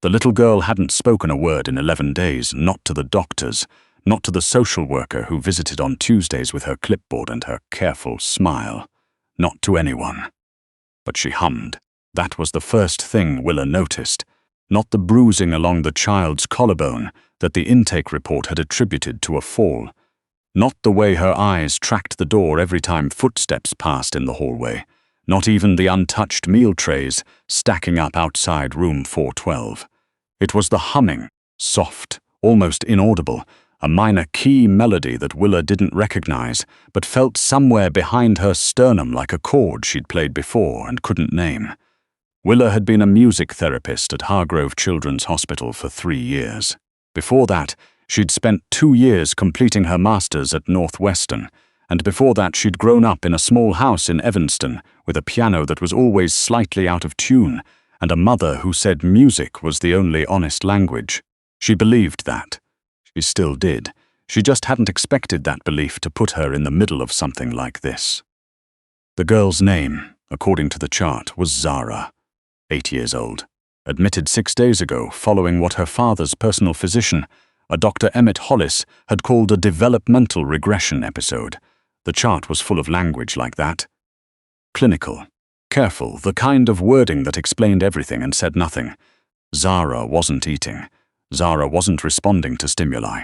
The little girl hadn't spoken a word in 11 days, not to the doctors, not to the social worker who visited on Tuesdays with her clipboard and her careful smile. Not to anyone. But she hummed. That was the first thing Willa noticed. Not the bruising along the child's collarbone that the intake report had attributed to a fall. Not the way her eyes tracked the door every time footsteps passed in the hallway. Not even the untouched meal trays stacking up outside room 412. It was the humming, soft, almost inaudible, a minor key melody that Willa didn't recognize, but felt somewhere behind her sternum like a chord she'd played before and couldn't name. Willa had been a music therapist at Hargrove Children's Hospital for 3 years. Before that, she'd spent 2 years completing her master's at Northwestern, and before that she'd grown up in a small house in Evanston with a piano that was always slightly out of tune, and a mother who said music was the only honest language. She believed that. She still did. She just hadn't expected that belief to put her in the middle of something like this. The girl's name, according to the chart, was Zara, 8 years old. Admitted 6 days ago following what her father's personal physician, a Dr. Emmett Hollis, had called a developmental regression episode. The chart was full of language like that. Clinical. Careful, the kind of wording that explained everything and said nothing. Zara wasn't eating. Zara wasn't responding to stimuli.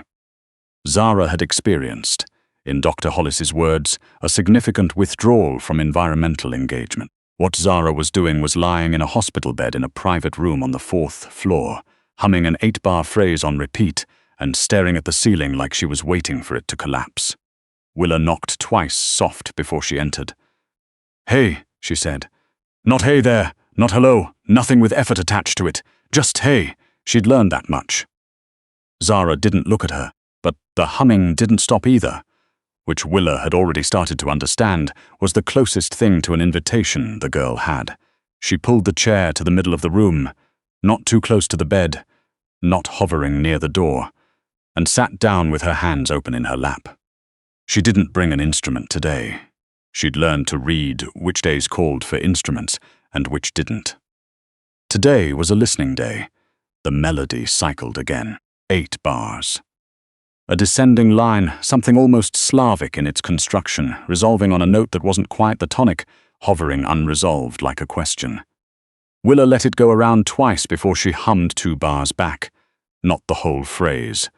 Zara had experienced, in Dr. Hollis's words, a significant withdrawal from environmental engagement. What Zara was doing was lying in a hospital bed in a private room on the 4th floor, humming an 8-bar phrase on repeat and staring at the ceiling like she was waiting for it to collapse. Willa knocked twice soft before she entered. "Hey," she said. "Not hey there, not hello, nothing with effort attached to it. Just hey." She'd learned that much. Zara didn't look at her, but the humming didn't stop either, which Willa had already started to understand was the closest thing to an invitation the girl had. She pulled the chair to the middle of the room, not too close to the bed, not hovering near the door, and sat down with her hands open in her lap. She didn't bring an instrument today. She'd learned to read which days called for instruments and which didn't. Today was a listening day. The melody cycled again. 8 bars. A descending line, something almost Slavic in its construction, resolving on a note that wasn't quite the tonic, hovering unresolved like a question. Willa let it go around twice before she hummed 2 bars back. Not the whole phrase.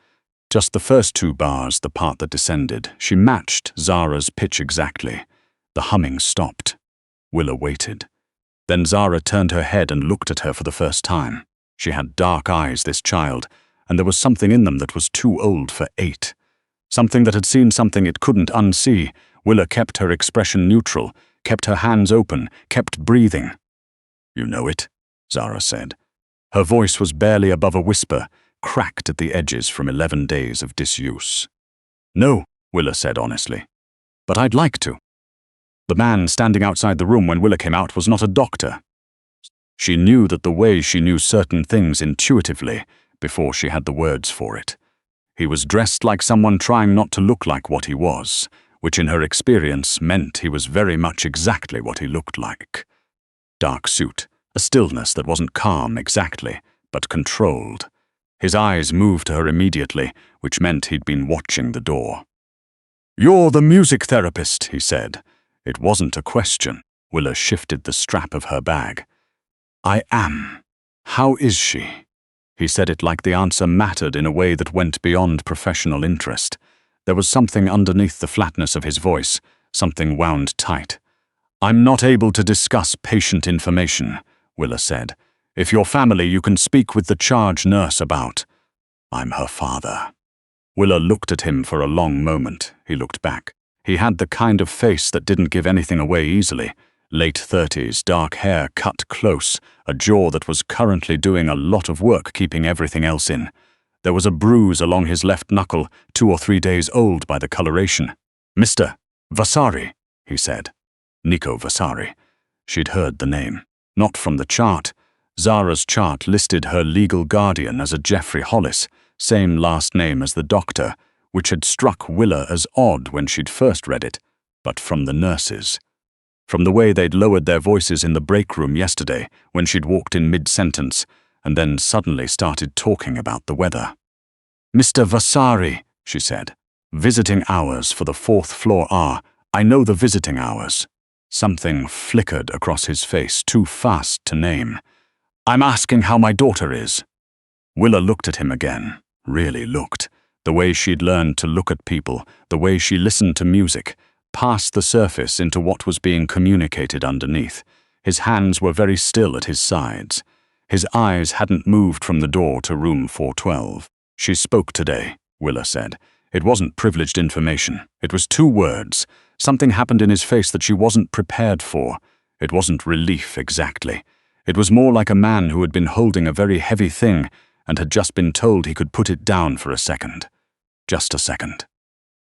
Just the first 2 bars, the part that descended. She matched Zara's pitch exactly. The humming stopped. Willa waited. Then Zara turned her head and looked at her for the first time. She had dark eyes, this child, and there was something in them that was too old for 8. Something that had seen something it couldn't unsee. Willa kept her expression neutral, kept her hands open, kept breathing. "You know it," Zara said. Her voice was barely above a whisper, cracked at the edges from 11 days of disuse. "No," Willa said honestly. "But I'd like to." The man standing outside the room when Willa came out was not a doctor. She knew that the way she knew certain things intuitively before she had the words for it. He was dressed like someone trying not to look like what he was, which in her experience meant he was very much exactly what he looked like. Dark suit, a stillness that wasn't calm exactly, but controlled. His eyes moved to her immediately, which meant he'd been watching the door. "You're the music therapist," he said. It wasn't a question. Willa shifted the strap of her bag. "I am. How is she?" He said it like the answer mattered in a way that went beyond professional interest. There was something underneath the flatness of his voice, something wound tight. "I'm not able to discuss patient information," Willa said. "If your family, you can speak with the charge nurse about." "I'm her father." Willa looked at him for a long moment. He looked back. He had the kind of face that didn't give anything away easily. Late 30s, dark hair cut close, a jaw that was currently doing a lot of work keeping everything else in. There was a bruise along his left knuckle, 2 or 3 days old by the coloration. "Mr. Vasari," he said. Nico Vasari. She'd heard the name. Not from the chart. Zara's chart listed her legal guardian as a Jeffrey Hollis, same last name as the doctor, which had struck Willa as odd when she'd first read it, but from the nurses. From the way they'd lowered their voices in the break room yesterday when she'd walked in mid-sentence, and then suddenly started talking about the weather. "Mr. Vasari," she said, "visiting hours for the 4th floor are, I know the visiting hours." Something flickered across his face, too fast to name. "I'm asking how my daughter is." Willa looked at him again, really looked. The way she'd learned to look at people, the way she listened to music, past the surface into what was being communicated underneath. His hands were very still at his sides. His eyes hadn't moved from the door to room 412. "She spoke today," Willa said. It wasn't privileged information. It was 2 words. Something happened in his face that she wasn't prepared for. It wasn't relief exactly. It was more like a man who had been holding a very heavy thing and had just been told he could put it down for a second. Just a second.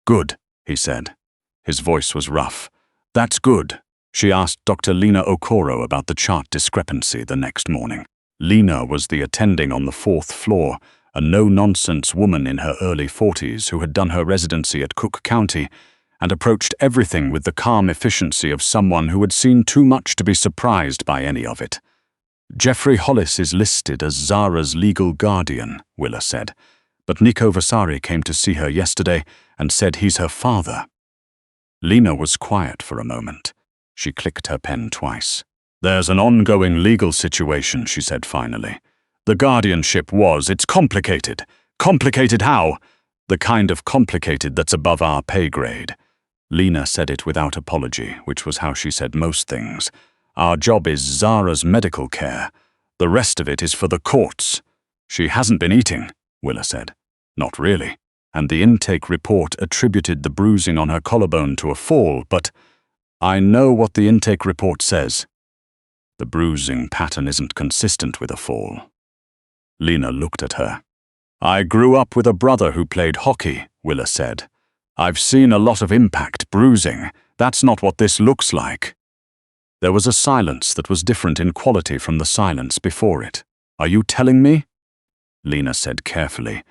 "Good," he said. His voice was rough. "That's good." She asked Dr. Lena Okoro about the chart discrepancy the next morning. Lena was the attending on the 4th floor, a no-nonsense woman in her early 40s who had done her residency at Cook County and approached everything with the calm efficiency of someone who had seen too much to be surprised by any of it. "Jeffrey Hollis is listed as Zara's legal guardian," Willa said, "but Nico Vasari came to see her yesterday and said he's her father." Lena was quiet for a moment. She clicked her pen twice. "There's an ongoing legal situation," she said finally. "The guardianship it's complicated." "Complicated how?" "The kind of complicated that's above our pay grade." Lena said it without apology, which was how she said most things. "Our job is Zara's medical care. The rest of it is for the courts." "She hasn't been eating," Willa said. "Not really. And the intake report attributed the bruising on her collarbone to a fall, but I know what the intake report says. The bruising pattern isn't consistent with a fall." Lena looked at her. "I grew up with a brother who played hockey," Willa said. "I've seen a lot of impact bruising. That's not what this looks like." There was a silence that was different in quality from the silence before it. "Are you telling me," Lena said carefully,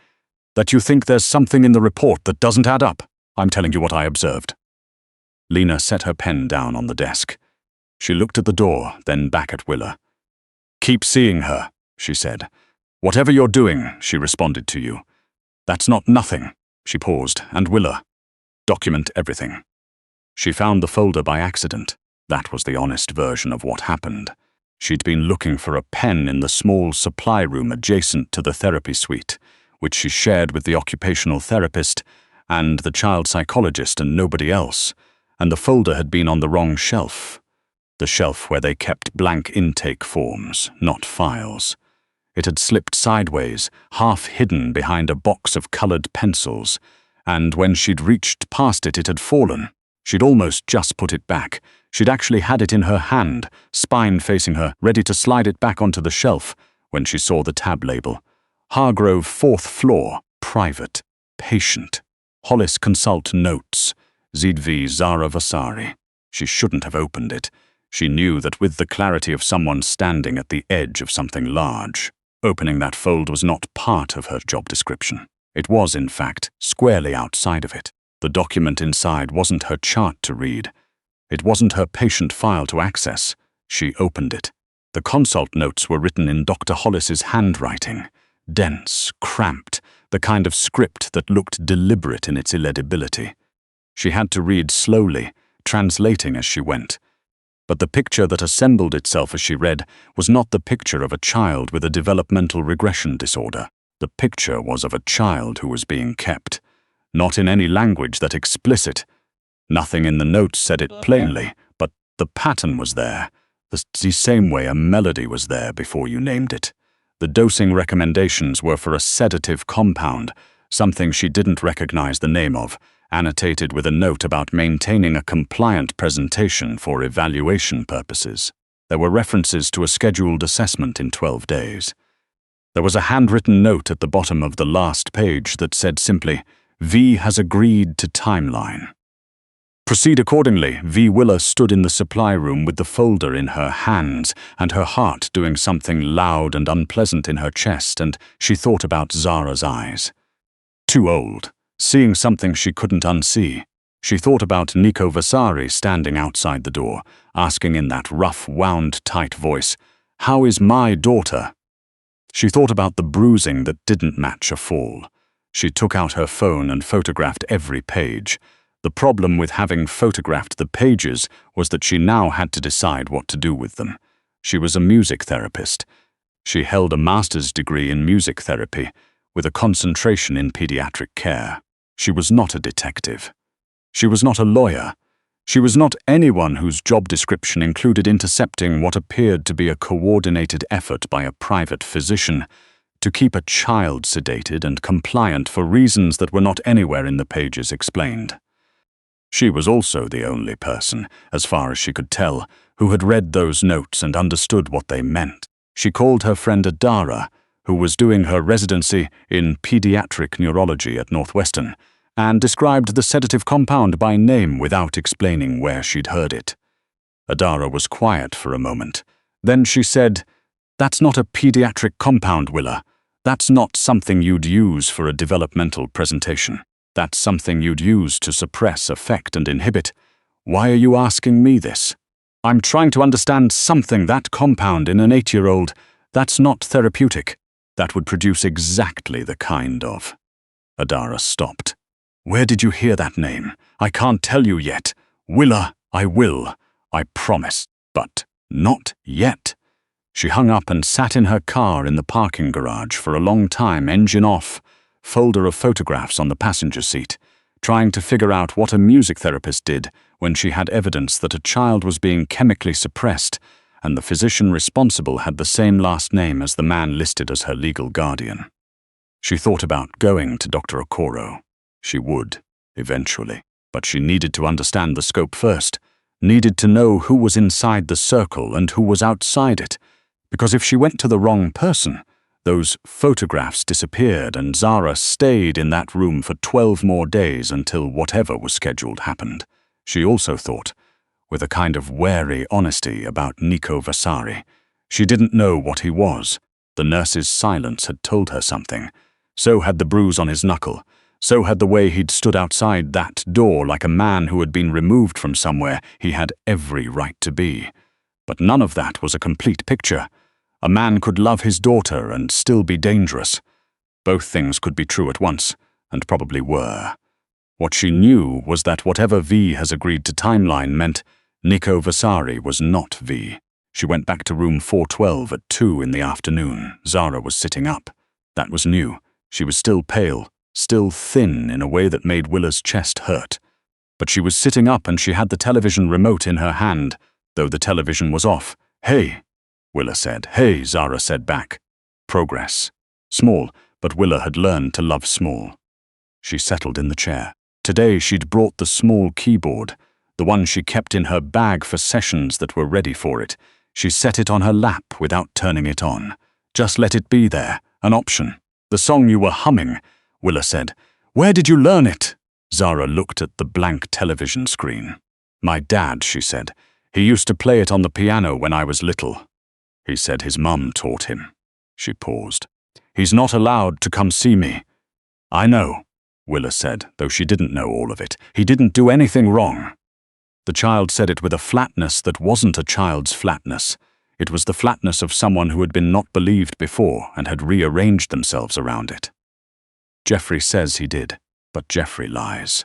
"that you think there's something in the report that doesn't add up?" "I'm telling you what I observed." Lena set her pen down on the desk. She looked at the door, then back at Willa. "Keep seeing her," she said. "Whatever you're doing, she responded to you. That's not nothing." She paused, "And Willa, document everything." She found the folder by accident. That was the honest version of what happened. She'd been looking for a pen in the small supply room adjacent to the therapy suite, which she shared with the occupational therapist and the child psychologist and nobody else, and the folder had been on the wrong shelf. The shelf where they kept blank intake forms, not files. It had slipped sideways, half hidden behind a box of colored pencils, and when she'd reached past it, it had fallen. She'd almost just put it back. She'd actually had it in her hand, spine facing her, ready to slide it back onto the shelf, when she saw the tab label. Hargrove 4th floor, private, patient. Hollis consult notes. Zidvi Zara Vasari. She shouldn't have opened it. She knew that with the clarity of someone standing at the edge of something large, opening that fold was not part of her job description. It was, in fact, squarely outside of it. The document inside wasn't her chart to read. It wasn't her patient file to access. She opened it. The consult notes were written in Dr. Hollis's handwriting. Dense, cramped, the kind of script that looked deliberate in its illegibility. She had to read slowly, translating as she went. But the picture that assembled itself as she read was not the picture of a child with a developmental regression disorder. The picture was of a child who was being kept. Not in any language that explicit. Nothing in the notes said it plainly, but the pattern was there. The same way a melody was there before you named it. The dosing recommendations were for a sedative compound, something she didn't recognize the name of, annotated with a note about maintaining a compliant presentation for evaluation purposes. There were references to a scheduled assessment in 12 days. There was a handwritten note at the bottom of the last page that said simply, "V has agreed to timeline." Proceed accordingly. V. Willa stood in the supply room with the folder in her hands and her heart doing something loud and unpleasant in her chest, and she thought about Zara's eyes. Too old, seeing something she couldn't unsee. She thought about Nico Vasari standing outside the door, asking in that rough, wound, tight voice, "How is my daughter?" She thought about the bruising that didn't match a fall. She took out her phone and photographed every page. The problem with having photographed the pages was that she now had to decide what to do with them. She was a music therapist. She held a master's degree in music therapy with a concentration in pediatric care. She was not a detective. She was not a lawyer. She was not anyone whose job description included intercepting what appeared to be a coordinated effort by a private physician to keep a child sedated and compliant for reasons that were not anywhere in the pages explained. She was also the only person, as far as she could tell, who had read those notes and understood what they meant. She called her friend Adara, who was doing her residency in pediatric neurology at Northwestern, and described the sedative compound by name without explaining where she'd heard it. Adara was quiet for a moment. Then she said, "That's not a pediatric compound, Willa. That's not something you'd use for a developmental presentation. That's something you'd use to suppress, affect, and inhibit. Why are you asking me this? I'm trying to understand something. That compound in an 8-year-old, that's not therapeutic. That would produce exactly the kind of..." Adara stopped. "Where did you hear that name? I can't tell you yet. Willa, I will. I promise. But not yet." She hung up and sat in her car in the parking garage for a long time, engine off, folder of photographs on the passenger seat, trying to figure out what a music therapist did when she had evidence that a child was being chemically suppressed and the physician responsible had the same last name as the man listed as her legal guardian. She thought about going to Dr. Okoro. She would, eventually, but she needed to understand the scope first, needed to know who was inside the circle and who was outside it, because if she went to the wrong person, those photographs disappeared and Zara stayed in that room for 12 more days until whatever was scheduled happened. She also thought, with a kind of wary honesty, about Nico Vasari. She didn't know what he was. The nurse's silence had told her something. So had the bruise on his knuckle. So had the way he'd stood outside that door like a man who had been removed from somewhere he had every right to be. But none of that was a complete picture. A man could love his daughter and still be dangerous. Both things could be true at once, and probably were. What she knew was that whatever V has agreed to timeline meant Nico Vasari was not V. She went back to room 412 at 2 in the afternoon. Zara was sitting up. That was new. She was still pale, still thin in a way that made Willa's chest hurt. But she was sitting up and she had the television remote in her hand, though the television was off. "Hey," Willa said. "Hey," Zara said back. Progress. Small, but Willa had learned to love small. She settled in the chair. Today she'd brought the small keyboard, the one she kept in her bag for sessions that were ready for it. She set it on her lap without turning it on. Just let it be there, an option. "The song you were humming," Willa said. "Where did you learn it?" Zara looked at the blank television screen. "My dad," she said. "He used to play it on the piano when I was little. He said his mum taught him." She paused. "He's not allowed to come see me." "I know," Willa said, though she didn't know all of it. "He didn't do anything wrong." The child said it with a flatness that wasn't a child's flatness. It was the flatness of someone who had been not believed before and had rearranged themselves around it. "Jeffrey says he did, but Jeffrey lies."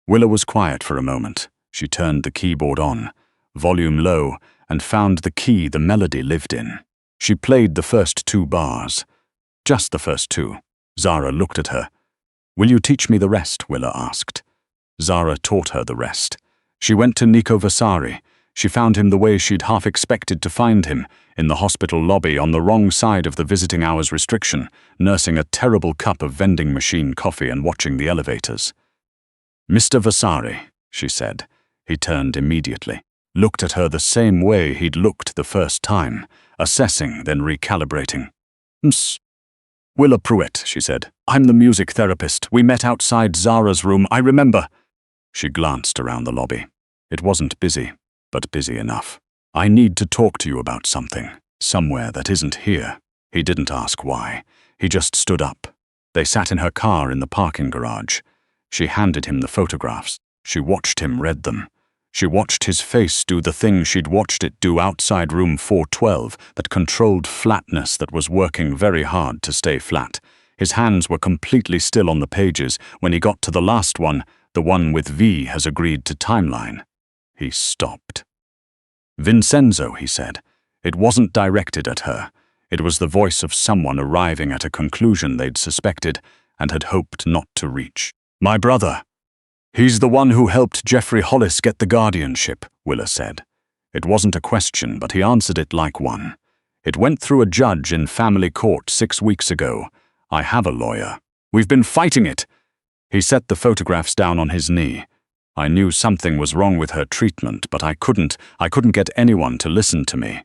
Willa was quiet for a moment. She turned the keyboard on, volume low, and found the key the melody lived in. She played the first 2 bars. Just the first 2. Zara looked at her. "Will you teach me the rest?" Willa asked. Zara taught her the rest. She went to Nico Vasari. She found him the way she'd half expected to find him, in the hospital lobby on the wrong side of the visiting hours restriction, nursing a terrible cup of vending machine coffee and watching the elevators. "Mr. Vasari," she said. He turned immediately, looked at her the same way he'd looked the first time, assessing, then recalibrating. "Ms. Willa Pruett," she said. "I'm the music therapist. We met outside Zara's room, I remember." She glanced around the lobby. It wasn't busy, but busy enough. "I need to talk to you about something, somewhere that isn't here." He didn't ask why. He just stood up. They sat in her car in the parking garage. She handed him the photographs. She watched him read them. She watched his face do the thing she'd watched it do outside room 412, that controlled flatness that was working very hard to stay flat. His hands were completely still on the pages when he got to the last one, the one with V has agreed to timeline. He stopped. Vincenzo, he said. It wasn't directed at her. It was the voice of someone arriving at a conclusion they'd suspected and had hoped not to reach. My brother. He's the one who helped Jeffrey Hollis get the guardianship, Willa said. It wasn't a question, but he answered it like one. It went through a judge in family court 6 weeks ago. I have a lawyer. We've been fighting it. He set the photographs down on his knee. I knew something was wrong with her treatment, but I couldn't get anyone to listen to me.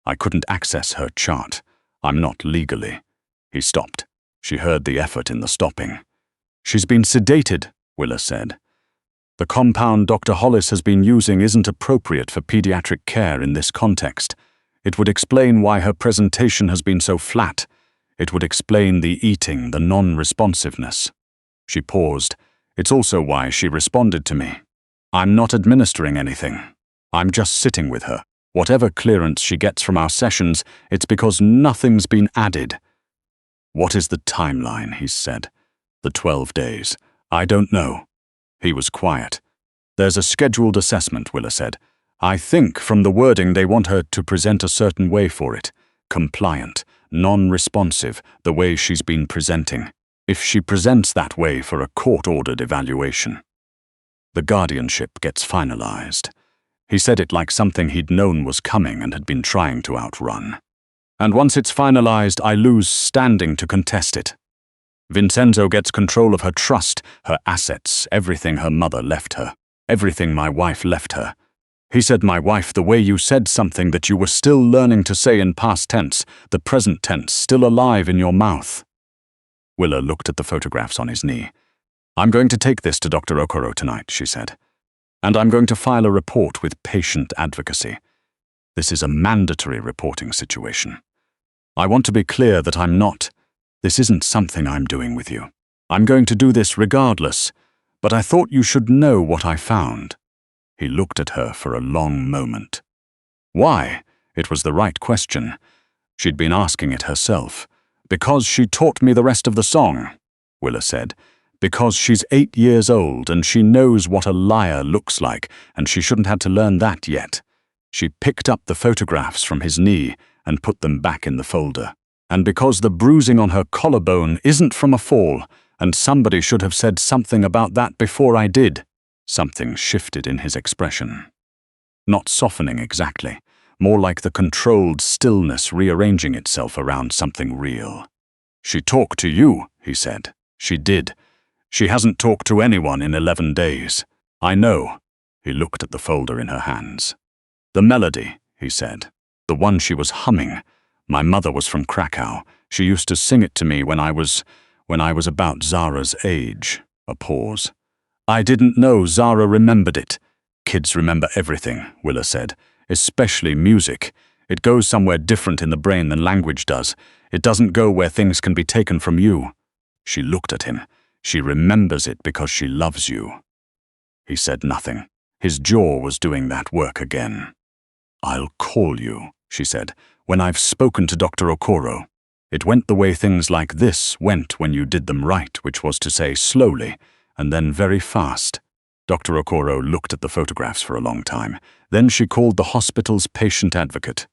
I couldn't access her chart. I'm not legally. He stopped. She heard the effort in the stopping. She's been sedated, Willa said. The compound Dr. Hollis has been using isn't appropriate for pediatric care in this context. It would explain why her presentation has been so flat. It would explain the eating, the non-responsiveness. She paused. It's also why she responded to me. I'm not administering anything. I'm just sitting with her. Whatever clearance she gets from our sessions, it's because nothing's been added. What is the timeline, he said. The 12 days. I don't know. He was quiet. There's a scheduled assessment, Willa said. I think from the wording they want her to present a certain way for it. Compliant, non-responsive, the way she's been presenting. If she presents that way for a court-ordered evaluation. The guardianship gets finalized. He said it like something he'd known was coming and had been trying to outrun. And once it's finalized, I lose standing to contest it. Vincenzo gets control of her trust, her assets, everything her mother left her, everything my wife left her. He said, my wife, the way you said something that you were still learning to say in past tense, the present tense, still alive in your mouth. Willa looked at the photographs on his knee. I'm going to take this to Dr. Okoro tonight, she said. And I'm going to file a report with patient advocacy. This is a mandatory reporting situation. I want to be clear that this isn't something I'm doing with you. I'm going to do this regardless, but I thought you should know what I found. He looked at her for a long moment. Why? It was the right question. She'd been asking it herself. Because she taught me the rest of the song, Willa said. Because she's 8 years old and she knows what a liar looks like, and she shouldn't have to learn that yet. She picked up the photographs from his knee and put them back in the folder. And because the bruising on her collarbone isn't from a fall, and somebody should have said something about that before I did. Something shifted in his expression. Not softening exactly, more like the controlled stillness rearranging itself around something real. She talked to you, he said. She did. She hasn't talked to anyone in 11 days. I know. He looked at the folder in her hands. The melody, he said. The one she was humming. My mother was from Krakow. She used to sing it to me when I was about Zara's age. A pause. I didn't know Zara remembered it. Kids remember everything, Willa said. Especially music. It goes somewhere different in the brain than language does. It doesn't go where things can be taken from you. She looked at him. She remembers it because she loves you. He said nothing. His jaw was doing that work again. I'll call you, she said, when I've spoken to Dr. Okoro. It went the way things like this went when you did them right, which was to say slowly, and then very fast. Dr. Okoro looked at the photographs for a long time. Then she called the hospital's patient advocate.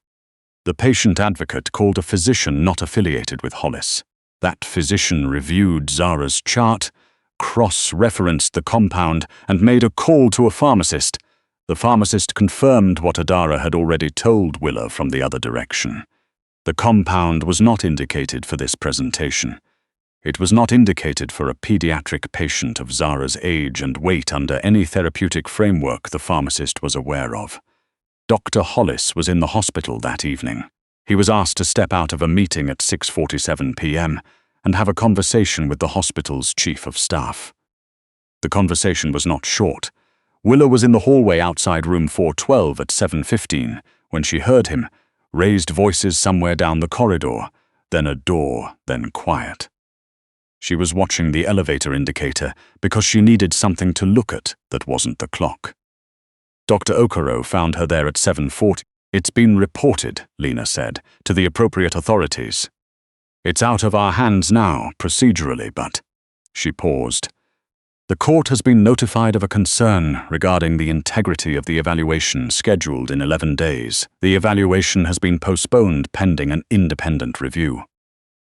The patient advocate called a physician not affiliated with Hollis. That physician reviewed Zara's chart, cross-referenced the compound, and made a call to a pharmacist. The pharmacist confirmed what Adara had already told Willa from the other direction. The compound was not indicated for this presentation. It was not indicated for a pediatric patient of Zara's age and weight under any therapeutic framework the pharmacist was aware of. Dr. Hollis was in the hospital that evening. He was asked to step out of a meeting at 6:47 p.m. and have a conversation with the hospital's chief of staff. The conversation was not short. Willa was in the hallway outside room 412 at 7:15 when she heard him, raised voices somewhere down the corridor, then a door, then quiet. She was watching the elevator indicator because she needed something to look at that wasn't the clock. Dr. Okoro found her there at 7:40. It's been reported, Lena said, to the appropriate authorities. It's out of our hands now, procedurally, but... She paused. The court has been notified of a concern regarding the integrity of the evaluation scheduled in 11 days. The evaluation has been postponed pending an independent review.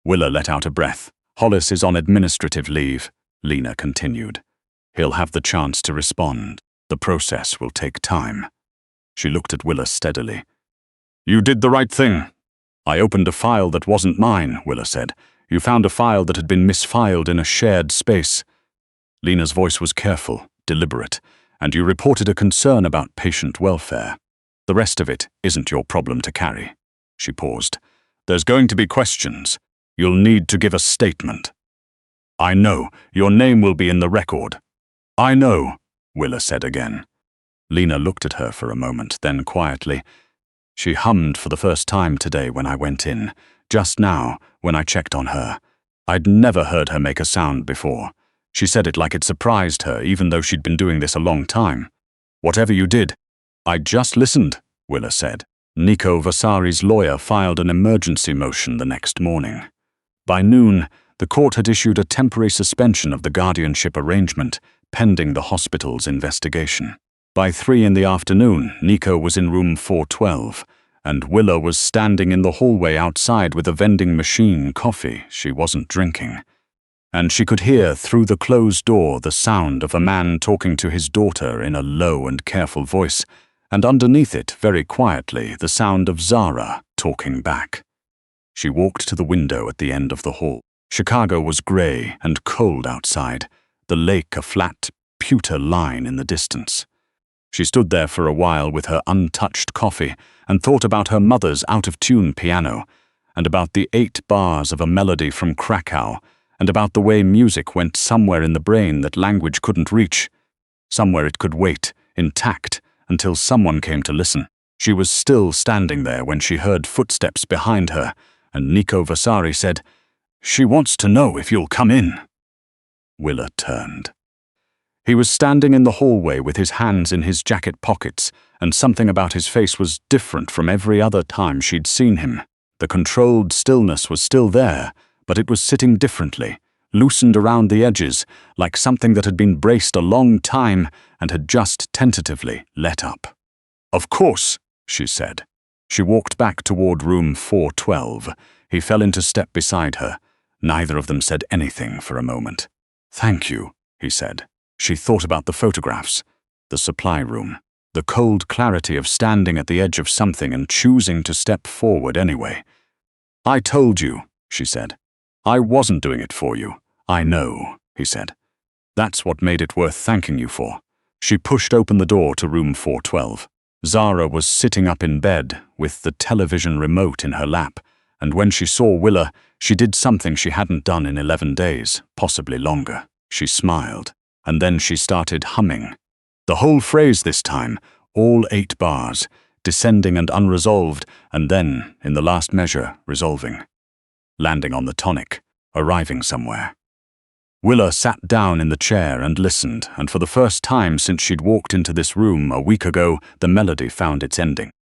Willa let out a breath. Hollis is on administrative leave, Lena continued. He'll have the chance to respond. The process will take time. She looked at Willa steadily. You did the right thing. I opened a file that wasn't mine, Willa said. You found a file that had been misfiled in a shared space. Lena's voice was careful, deliberate, and you reported a concern about patient welfare. The rest of it isn't your problem to carry. She paused. There's going to be questions. You'll need to give a statement. I know. Your name will be in the record. I know, Willa said again. Lena looked at her for a moment, then quietly. She hummed for the first time today when I went in, just now when I checked on her. I'd never heard her make a sound before. She said it like it surprised her, even though she'd been doing this a long time. Whatever you did. I just listened, Willa said. Nico Vasari's lawyer filed an emergency motion the next morning. By noon, the court had issued a temporary suspension of the guardianship arrangement, pending the hospital's investigation. By 3 in the afternoon, Nico was in room 412, and Willa was standing in the hallway outside with a vending machine coffee she wasn't drinking. And she could hear through the closed door the sound of a man talking to his daughter in a low and careful voice, and underneath it, very quietly, the sound of Zara talking back. She walked to the window at the end of the hall. Chicago was grey and cold outside, the lake a flat, pewter line in the distance. She stood there for a while with her untouched coffee and thought about her mother's out-of-tune piano, and about the 8 bars of a melody from Krakow, and about the way music went somewhere in the brain that language couldn't reach, somewhere it could wait, intact, until someone came to listen. She was still standing there when she heard footsteps behind her, and Nico Vasari said, "She wants to know if you'll come in." Willa turned. He was standing in the hallway with his hands in his jacket pockets, and something about his face was different from every other time she'd seen him. The controlled stillness was still there, but it was sitting differently, loosened around the edges, like something that had been braced a long time and had just tentatively let up. "Of course," she said. She walked back toward room 412. He fell into step beside her. Neither of them said anything for a moment. "Thank you," he said. She thought about the photographs, the supply room, the cold clarity of standing at the edge of something and choosing to step forward anyway. "I told you," she said. "I wasn't doing it for you." "I know," he said. "That's what made it worth thanking you for." She pushed open the door to room 412. Zara was sitting up in bed with the television remote in her lap, and when she saw Willa, she did something she hadn't done in 11 days, possibly longer. She smiled, and then she started humming. The whole phrase this time, all 8 bars, descending and unresolved, and then, in the last measure, resolving. Landing on the tonic, arriving somewhere. Willa sat down in the chair and listened, and for the first time since she'd walked into this room a week ago, the melody found its ending.